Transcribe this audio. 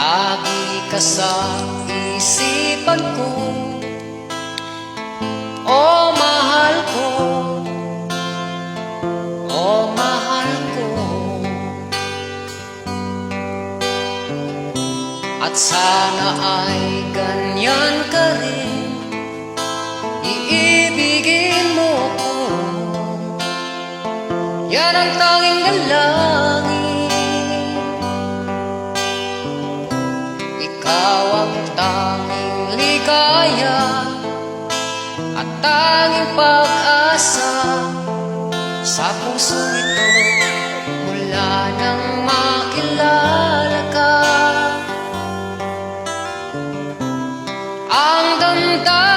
Lagi ka sa isipan ko, oh mahal ko, oh mahal ko. At sana ay ganyan ka rin, iibigin mo ko. Yan ang tanging dalangin. Ikaw ang tanging ligaya at tanging pag-asa sa puso ito mula nang makilala ka. Ang damdamin